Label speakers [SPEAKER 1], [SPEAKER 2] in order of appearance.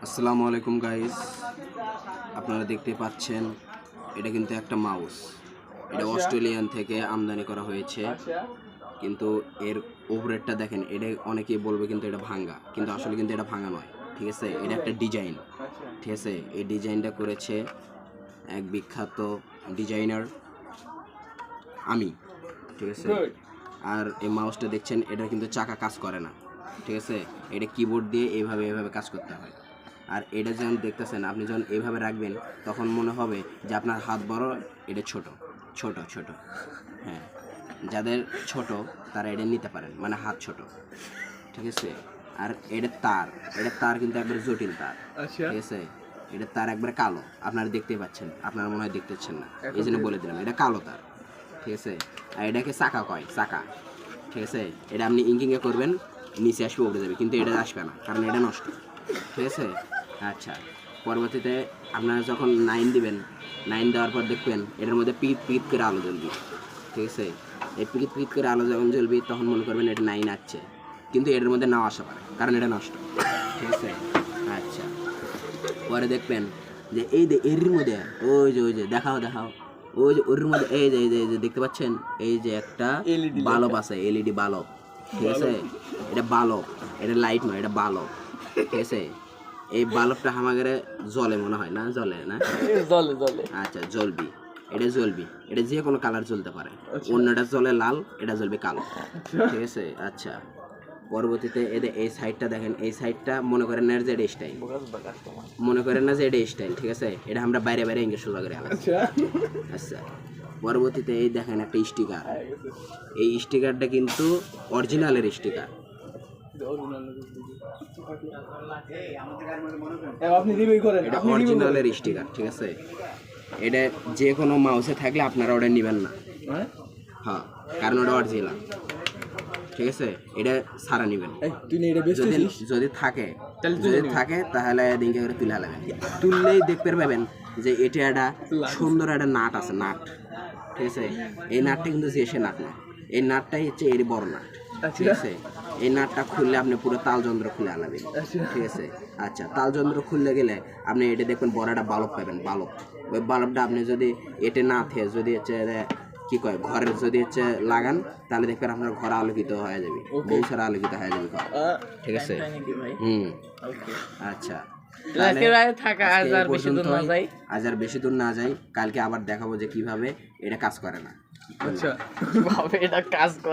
[SPEAKER 1] আসসালামু আলাইকুম গাইস, আপনারা দেখতে পাচ্ছেন এটা কিন্তু একটা মাউস। এটা অস্ট্রেলিয়ান থেকে আমদানি করা হয়েছে, কিন্তু এর ওভারেটটা দেখেন। এটা অনেকেই বলবে কিন্তু এটা ভাঙা, কিন্তু আসলে কিন্তু এটা ভাঙা নয়। ঠিক আছে, এটা একটা ডিজাইন। ঠিক আছে, এই ডিজাইনটা করেছে এক বিখ্যাত ডিজাইনার আমি। ঠিক আছে, আর এই মাউসটা দেখছেন, এটা কিন্তু চাকা কাজ করে না। ঠিক আছে, এটা কিবোর্ড দিয়ে এইভাবে কাজ করতে হয়। আর এটা যখন দেখতেছেন, আপনি যখন এইভাবে রাখবেন তখন মনে হবে যে আপনার হাত বড়, এটা ছোট ছোট ছোট। হ্যাঁ, যাদের ছোট তারা এটা নিতে পারেন, মানে হাত ছোট। ঠিক আছে, আর এটার তার কিন্তু একবারে জটিল তার। ঠিক আছে, এটার তার একবারে কালো, আপনারা দেখতেই পাচ্ছেন, আপনারা মনে হয় দেখতে পাচ্ছেন না, এই জন্য বলে দিলাম এটা কালো তার। ঠিক আছে, আর এটাকে চাকা কয়, চাকা। ঠিক আছে, এটা আপনি ইঙ্কিংয়ে করবেন, নিচে আসবে, উঠে যাবে, কিন্তু এটা আসবে না, কারণ এটা নষ্ট। ঠিক আছে, আচ্ছা। পরবর্তীতে আপনারা যখন 9 দিবেন, 9 দেওয়ার পর দেখবেন এটার মধ্যে পিট পিট করে আলো জ্বলবে। ঠিক আছে, এই পিট পিট করে আলো যখন জ্বলবে তখন মনে করবেন এটা 9 আসছে, কিন্তু এটার মধ্যে নাও আসা পারে, কারণ এটা নষ্ট। ঠিক আছে, আচ্ছা। পরে দেখবেন যে এই যে এর মধ্যে ওই যে দেখাও ওই যে ওর মধ্যে এই যে দেখতে পাচ্ছেন, এই যে একটা বাল্ব আছে, এলইডি বাল্ব। ঠিক আছে, এটা বাল্ব, এটা লাইট নয়, এটা বাল্ব। ঠিক আছে, এই বাল্বটা আমাদের জ্বলে মনে হয়, না জ্বলে না? জ্বলে। আচ্ছা, জ্বলবি, এটা জ্বলবি, এটা যে কোনো কালার জ্বলতে পারে। অন্যটা জ্বলে লাল, এটা জ্বলবে কালো। ঠিক আছে, আচ্ছা। পরবর্তীতে এদের এই সাইডটা দেখেন, এই সাইডটা মনে করেন না যে এটা স্টাইল, মনে করেন না যে এটা স্টাইল। ঠিক আছে, এটা আমরা বাইরে ইংলিশ সোজা করে আলাদা। আচ্ছা, পরবর্তীতে এই দেখেন একটা স্টিকার। এই স্টিকারটা কিন্তু অরিজিনালের স্টিকার। এটা অরিজিনালের স্টিকার। ঠিক আছে, এটা যে কোনো মাউসে থাকলে আপনারা ওটা নেবেন না। হ্যাঁ, কারণ ওটা অরিজিনাল। ঠিক আছে, এটা সারা নেবেন। যদি থাকে তাহলে দিনকে করে তুলে লাগবেন। তুললেই দেখতে পাবেন যে এটা একটা সুন্দর একটা নাট আছে, নাট। ঠিক আছে, এই নাটটা কিন্তু যে সে নাট না, এই নাটটাই হচ্ছে এর বড় নাট। ঠিক আছে, এই নাটটা খুললে আপনি পুরো তালযন্ত্র খুলে আলাবেন। ঠিক আছে, আচ্ছা। তালযন্ত্র খুললে গেলে আপনি এটা দেখবেন বড় একটা বাল্ব পাবেন, বাল্ব। ওই বাল্বটা আপনি যদি এটা না থেকে যদি হচ্ছে কি কয় ঘরের যদি হচ্ছে লাগান, তাহলে দেখবেন আপনার ঘর আলোকিত হয়ে যাবে, বহু সারা আলোকিত হয়ে যাবে ঘর। ঠিক আছে, আচ্ছা। আজ আর বেশি দূর না যাই, কালকে আবার দেখাবো যে কিভাবে এটা কাজ করে না। আচ্ছা, এটা কাজ করে।